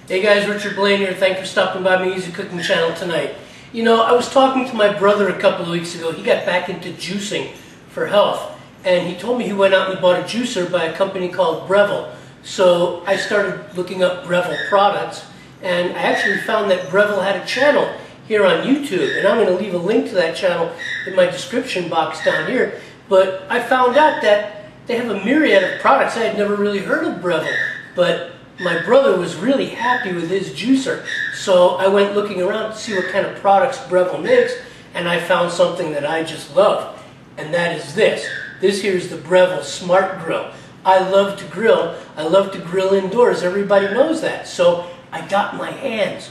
Hey guys, Richard Blaine here. Thanks for stopping by my Easy Cooking channel tonight. You know, I was talking to my brother a couple of weeks ago. He got back into juicing for health, and he told me he went out and he bought a juicer by a company called Breville. So I started looking up Breville products, and I actually found that Breville had a channel here on YouTube, and I'm going to leave a link to that channel in my description box down here. But I found out that they have a myriad of products. I had never really heard of Breville, but my brother was really happy with his juicer. So I went looking around to see what kind of products Breville makes, and I found something that I just love, and that is this. This here is the Breville Smart Grill. I love to grill. I love to grill indoors. Everybody knows that. So I got my hands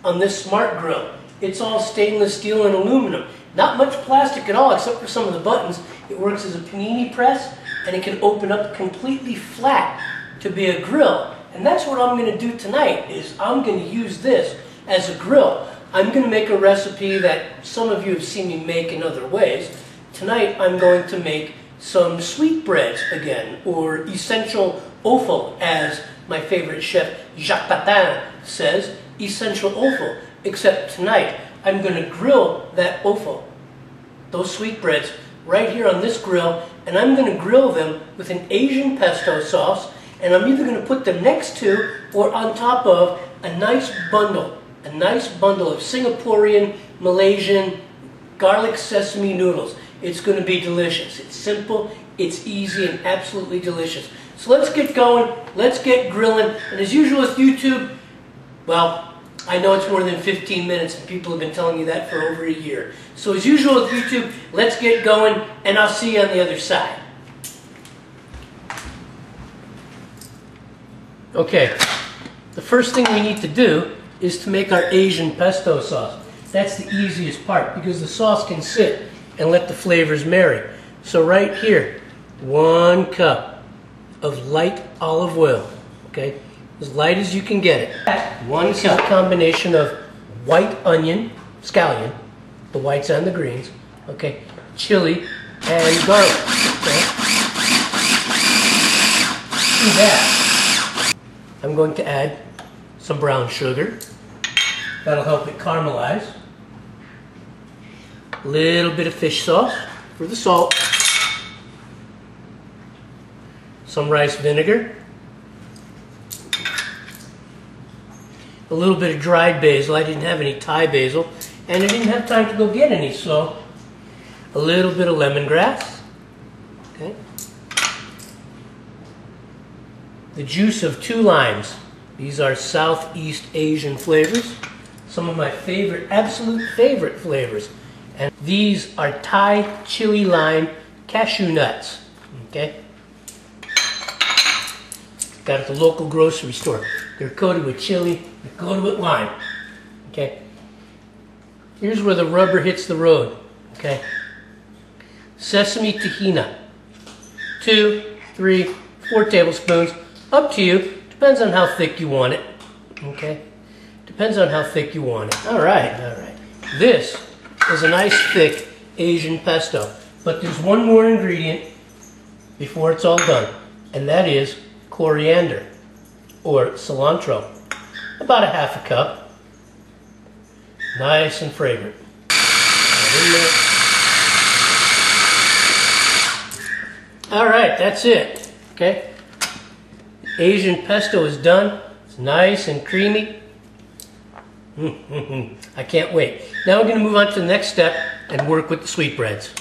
on this Smart Grill. It's all stainless steel and aluminum. Not much plastic at all, except for some of the buttons. It works as a panini press, and it can open up completely flat to be a grill. And that's what I'm going to do tonight, is I'm going to use this as a grill. I'm going to make a recipe that some of you have seen me make in other ways. Tonight I'm going to make some sweetbreads again, or essential offal, as my favorite chef Jacques Patin says, essential offal. Except tonight I'm going to grill that offal, those sweetbreads, right here on this grill, and I'm going to grill them with an Asian pesto sauce. And I'm either going to put them next to or on top of a nice bundle of Singaporean, Malaysian, garlic sesame noodles. It's going to be delicious. It's simple, it's easy, and absolutely delicious. So let's get going, let's get grilling. And as usual with YouTube, well, I know it's more than 15 minutes, and people have been telling me that for over a year. So as usual with YouTube, let's get going, and I'll see you on the other side. Okay, the first thing we need to do is to make our Asian pesto sauce. That's the easiest part, because the sauce can sit and let the flavors marry. So right here, 1 cup of light olive oil, okay? As light as you can get it. This is a combination of white onion, scallion, the whites and the greens, okay? Chili and garlic, okay? Do that. I'm going to add some brown sugar. That'll help it caramelize. A little bit of fish sauce for the salt. Some rice vinegar. A little bit of dried basil. I didn't have any Thai basil, and I didn't have time to go get any, so a little bit of lemongrass. Okay. The juice of 2 limes. These are Southeast Asian flavors. Some of my favorite, absolute favorite flavors. And these are Thai chili lime cashew nuts. Okay? Got at the local grocery store. They're coated with chili, they're coated with lime. Okay? Here's where the rubber hits the road. Okay? Sesame tahina. 2, 3, 4 tablespoons. Up to you. Depends on how thick you want it. Okay? Depends on how thick you want it. Alright, alright. This is a nice thick Asian pesto. But there's one more ingredient before it's all done. And that is coriander, or cilantro. About a ½ cup. Nice and fragrant. Alright, that's it. Okay? Asian pesto is done. It's nice and creamy. I can't wait. Now we're going to move on to the next step and work with the sweetbreads.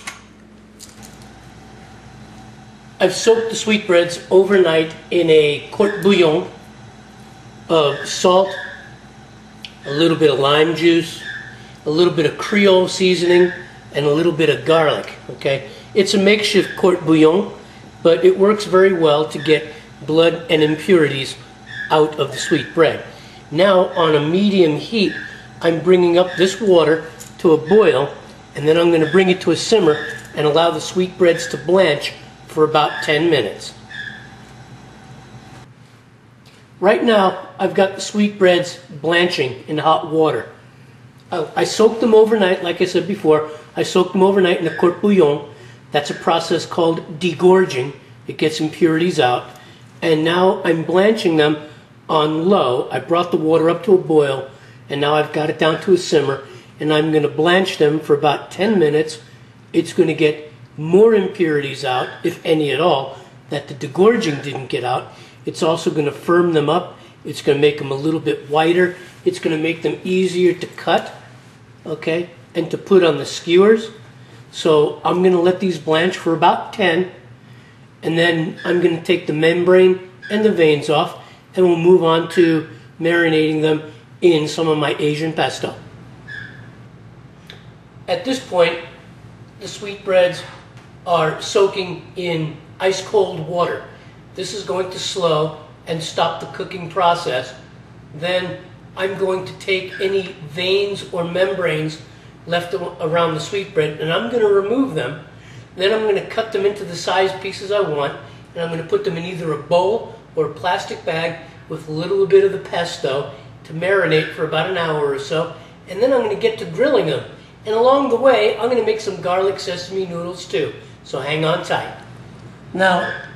I've soaked the sweetbreads overnight in a court bouillon of salt, a little bit of lime juice, a little bit of Creole seasoning, and a little bit of garlic. Okay? It's a makeshift court bouillon, but it works very well to get blood and impurities out of the sweet bread. Now, on a medium heat, I'm bringing up this water to a boil, and then I'm going to bring it to a simmer and allow the sweetbreads to blanch for about 10 minutes. Right now, I've got the sweetbreads blanching in hot water. I soaked them overnight, like I said before. I soaked them overnight in a court bouillon. That's a process called degorging. It gets impurities out. And now I'm blanching them on low. I brought the water up to a boil, and now I've got it down to a simmer, and I'm going to blanch them for about 10 minutes. It's going to get more impurities out, if any at all, that the degorging didn't get out. It's also going to firm them up. It's going to make them a little bit whiter. It's going to make them easier to cut, okay, and to put on the skewers. So I'm going to let these blanch for about 10, and then I'm going to take the membrane and the veins off, and we'll move on to marinating them in some of my Asian pesto. At this point, the sweetbreads are soaking in ice cold water. This is going to slow and stop the cooking process. Then I'm going to take any veins or membranes left around the sweetbread, and I'm going to remove them. Then I'm going to cut them into the size pieces I want, and I'm going to put them in either a bowl or a plastic bag with a little bit of the pesto to marinate for about an hour or so, and then I'm going to get to grilling them. And along the way, I'm going to make some garlic sesame noodles too, so hang on tight. Now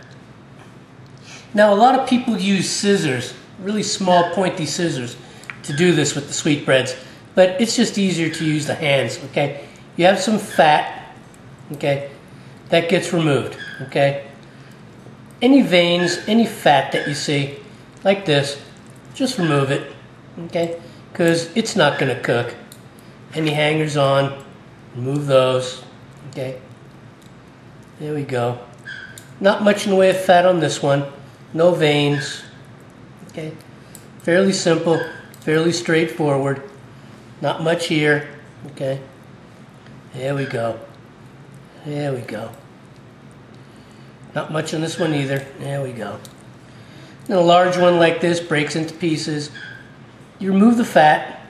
a lot of people use scissors, really small pointy scissors, to do this with the sweetbreads, but it's just easier to use the hands, okay? You have some fat, okay, that gets removed, okay? Any veins, any fat that you see, like this, just remove it, okay? Because it's not going to cook. Any hangers on, remove those, okay? There we go. Not much in the way of fat on this one. No veins, okay? Fairly simple, fairly straightforward. Not much here, okay? There we go. There we go. Not much on this one either. There we go. And a large one like this breaks into pieces. You remove the fat.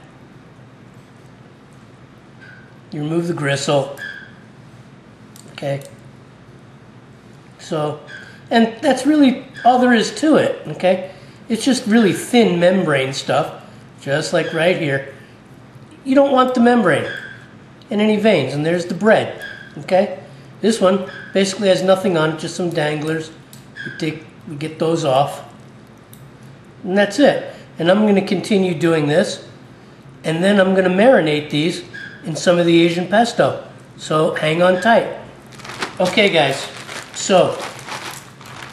You remove the gristle. Okay? So, and that's really all there is to it, okay? It's just really thin membrane stuff, just like right here. You don't want the membrane and any veins, and there's the bread, okay? This one basically has nothing on it, just some danglers. We get those off, and that's it. And I'm going to continue doing this, and then I'm going to marinate these in some of the Asian pesto. So hang on tight. Okay, guys, so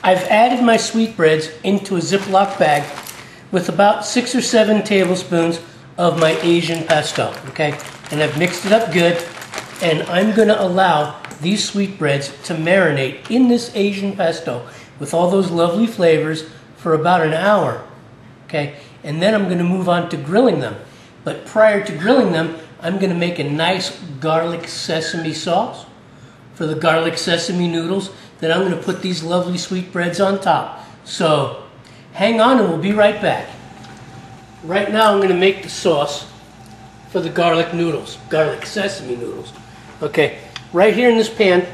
I've added my sweetbreads into a Ziploc bag with about 6 or 7 tablespoons of my Asian pesto, okay? And I've mixed it up good, and I'm going to allow these sweetbreads to marinate in this Asian pesto with all those lovely flavors for about an hour, okay? And then I'm going to move on to grilling them. But prior to grilling them, I'm going to make a nice garlic sesame sauce for the garlic sesame noodles. Then I'm going to put these lovely sweetbreads on top. So hang on and we'll be right back. Right now I'm going to make the sauce for the garlic noodles, garlic sesame noodles. Okay, right here in this pan,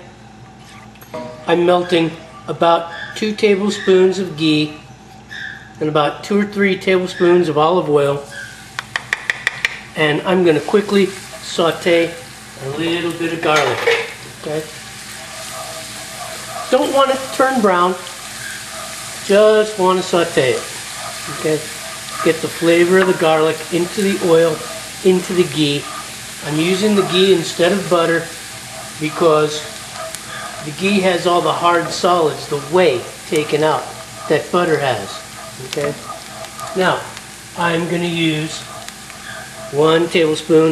I'm melting about 2 tablespoons of ghee and about 2 or 3 tablespoons of olive oil. And I'm going to quickly saute a little bit of garlic, okay? Don't want it to turn brown, just want to saute it, okay? Get the flavor of the garlic into the oil, into the ghee. I'm using the ghee instead of butter because the ghee has all the hard solids, the whey taken out that butter has, okay? Now, I'm going to use 1 tablespoon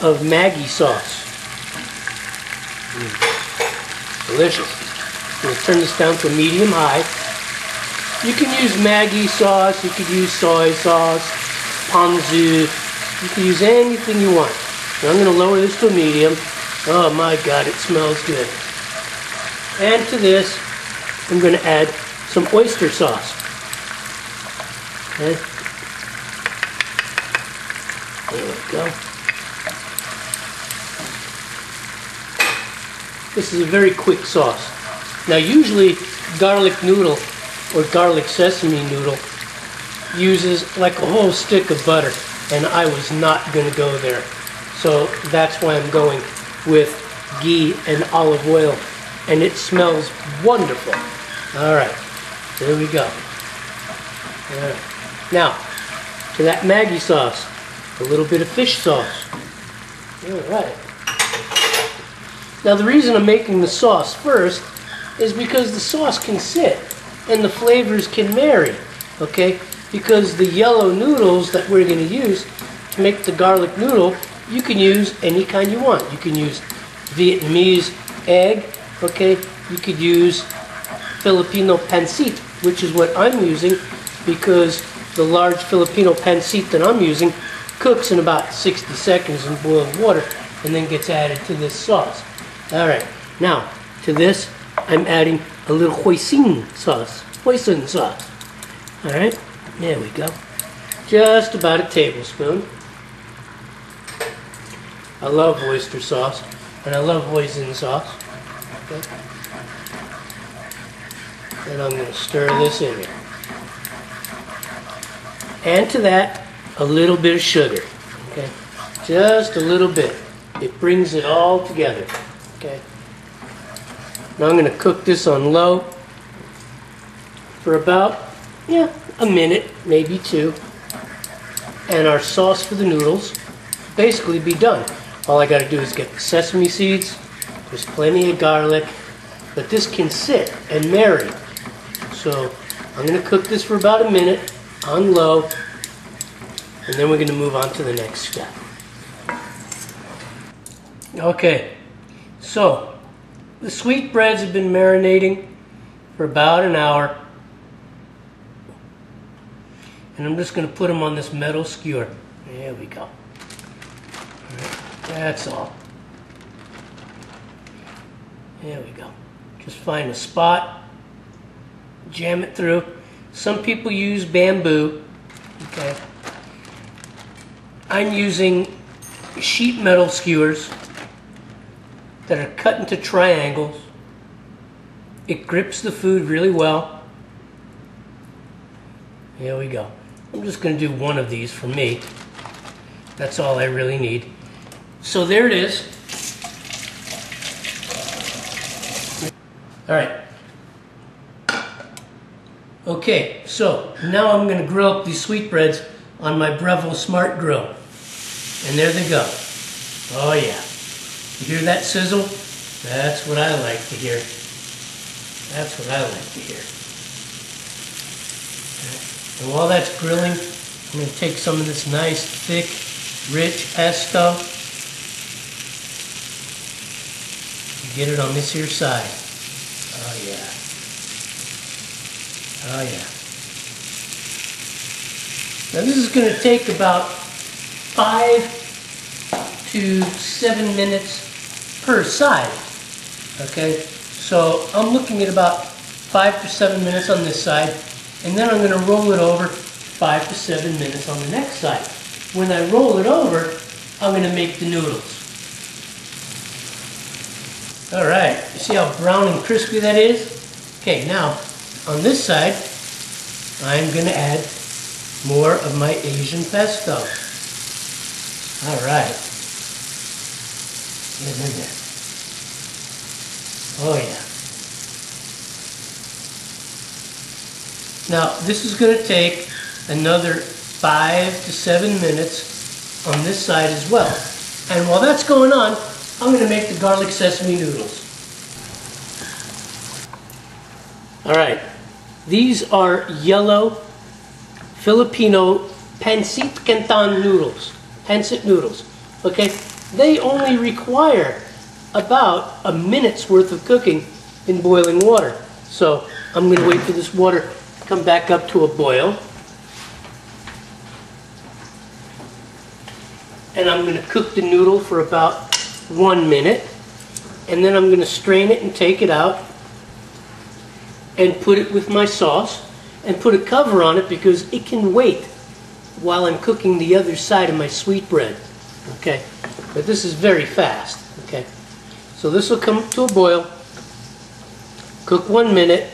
of Maggi sauce. Delicious. I'm going to turn this down to medium high. You can use Maggi sauce, you could use soy sauce, ponzu, you can use anything you want. Now I'm going to lower this to a medium. Oh my God, it smells good. And to this, I'm going to add some oyster sauce. Okay. There we go. This is a very quick sauce. Now usually garlic noodle or garlic sesame noodle uses like a whole stick of butter, and I was not going to go there. So that's why I'm going with ghee and olive oil, and it smells wonderful. All right, there we go. All right. Now, to that Maggi sauce, a little bit of fish sauce. All right. Now the reason I'm making the sauce first is because the sauce can sit and the flavors can marry, okay? Because the yellow noodles that we're going to use to make the garlic noodle, you can use any kind you want. You can use Vietnamese egg, okay? You could use Filipino pancit, which is what I'm using, because the large Filipino pancit that I'm using cooks in about 60 seconds in boiled water and then gets added to this sauce. All right, now to this I'm adding a little hoisin sauce. Hoisin sauce. All right, there we go. Just about a tablespoon. I love oyster sauce and I love hoisin sauce. Okay. And I'm going to stir this in here. And to that, a little bit of sugar. Okay, just a little bit. It brings it all together. Okay. Now I'm going to cook this on low for about, a minute, maybe two. And our sauce for the noodles basically be done. All I got to do is get the sesame seeds. There's plenty of garlic, but this can sit and marry. So I'm going to cook this for about a minute on low, and then we're going to move on to the next step. Okay, so the sweetbreads have been marinating for about an hour, and I'm just going to put them on this metal skewer. There we go. All right, that's all. There we go. Just find a spot, jam it through. Some people use bamboo. Okay. I'm using sheet metal skewers that are cut into triangles. It grips the food really well. Here we go. I'm just going to do one of these for me. That's all I really need. So there it is. All right. Okay, so now I'm going to grill up these sweetbreads on my Breville Smart Grill. And there they go. Oh yeah. You hear that sizzle? That's what I like to hear. That's what I like to hear. And while that's grilling, I'm going to take some of this nice, thick, rich pesto and get it on this here side. Oh yeah. Oh yeah. Now this is going to take about 5 to 7 minutes per side. Okay, so I'm looking at about 5 to 7 minutes on this side, and then I'm going to roll it over 5 to 7 minutes on the next side. When I roll it over, I'm going to make the noodles. All right, you see how brown and crispy that is? Okay, now on this side, I'm going to add more of my Asian pesto. All right. Oh yeah. Now this is going to take another 5 to 7 minutes on this side as well. And while that's going on, I'm going to make the garlic sesame noodles. All right. These are yellow Filipino pancit canton noodles. Pancit noodles. Okay? They only require about a minute's worth of cooking in boiling water. So I'm going to wait for this water to come back up to a boil. And I'm going to cook the noodle for about 1 minute. And then I'm going to strain it and take it out and put it with my sauce and put a cover on it because it can wait while I'm cooking the other side of my sweetbread. Okay, but this is very fast. Okay, so this will come to a boil, cook 1 minute.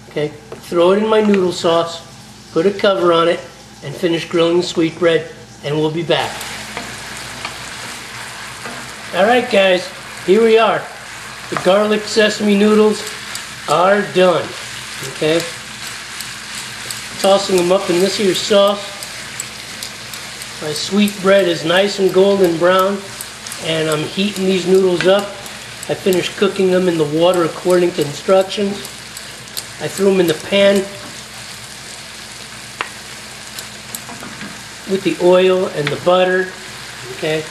Okay, throw it in my noodle sauce, put a cover on it, and finish grilling the sweetbread, and we'll be back. All right, guys, here we are. The garlic sesame noodles are done. Okay, tossing them up in this here sauce. My sweet bread is nice and golden brown, and I'm heating these noodles up. I finished cooking them in the water according to instructions. I threw them in the pan with the oil and the butter, okay?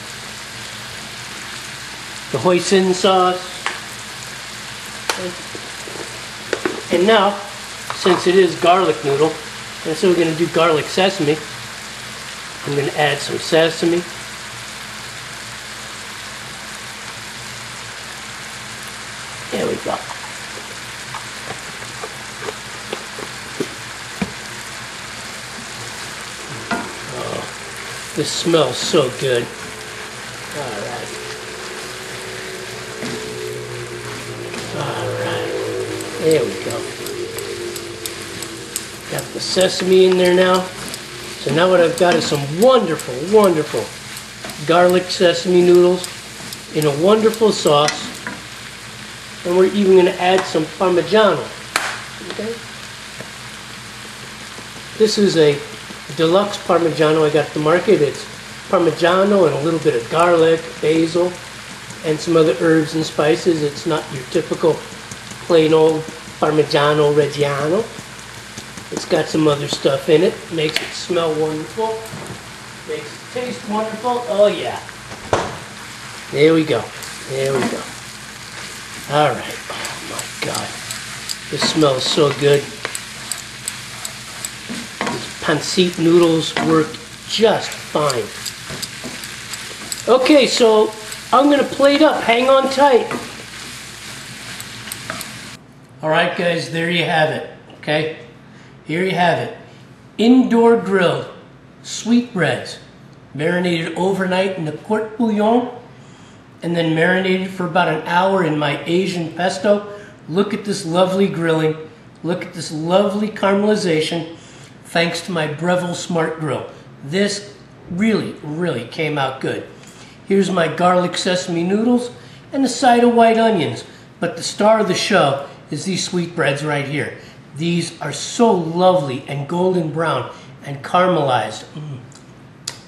The hoisin sauce. And now, since it is garlic noodle, and so we're going to do garlic sesame, I'm going to add some sesame. There we go. Oh, this smells so good. All right. All right. There we go. Got the sesame in there now. So now what I've got is some wonderful, wonderful garlic sesame noodles in a wonderful sauce. And we're even going to add some Parmigiano. Okay? This is a deluxe Parmigiano I got at the market. It's Parmigiano and a little bit of garlic, basil, and some other herbs and spices. It's not your typical plain old Parmigiano Reggiano. It's got some other stuff in it. Makes it smell wonderful. Makes it taste wonderful. Oh yeah. There we go. There we go. All right. Oh my God. This smells so good. These pancit noodles work just fine. Okay, so I'm going to plate up. Hang on tight. All right, guys. There you have it. Okay. Here you have it. Indoor grilled sweetbreads, marinated overnight in the court bouillon, and then marinated for about an hour in my Asian pesto. Look at this lovely grilling. Look at this lovely caramelization, thanks to my Breville Smart Grill. This really, really came out good. Here's my garlic sesame noodles and a side of white onions. But the star of the show is these sweetbreads right here. These are so lovely and golden brown and caramelized.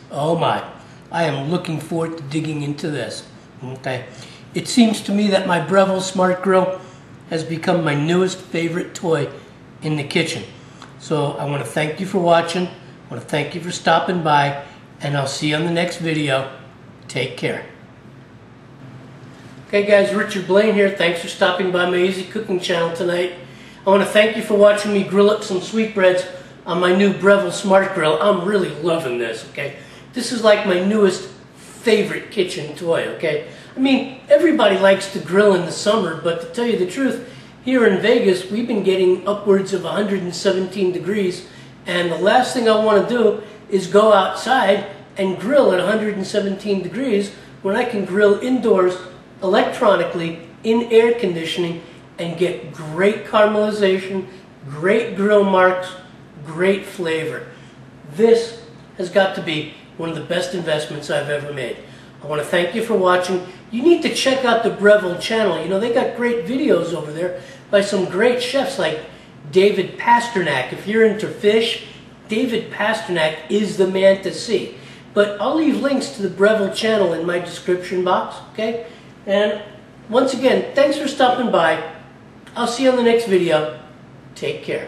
Oh my, I am looking forward to digging into this. Okay, it seems to me that my Breville Smart Grill has become my newest favorite toy in the kitchen. So I want to thank you for watching. I want to thank you for stopping by, and I'll see you on the next video. Take care. Okay guys, Richard Blaine here. Thanks for stopping by my Easy Cooking channel tonight. I want to thank you for watching me grill up some sweetbreads on my new Breville Smart Grill. I'm really loving this, okay? This is like my newest favorite kitchen toy, okay? I mean, everybody likes to grill in the summer, but to tell you the truth, here in Vegas, we've been getting upwards of 117 degrees, and the last thing I want to do is go outside and grill at 117 degrees when I can grill indoors electronically in air conditioning and get great caramelization, great grill marks, great flavor. This has got to be one of the best investments I've ever made. I want to thank you for watching. You need to check out the Breville channel. You know, they got great videos over there by some great chefs like David Pasternak. If you're into fish, David Pasternak is the man to see. But I'll leave links to the Breville channel in my description box, okay? And once again, thanks for stopping by. I'll see you on the next video. Take care.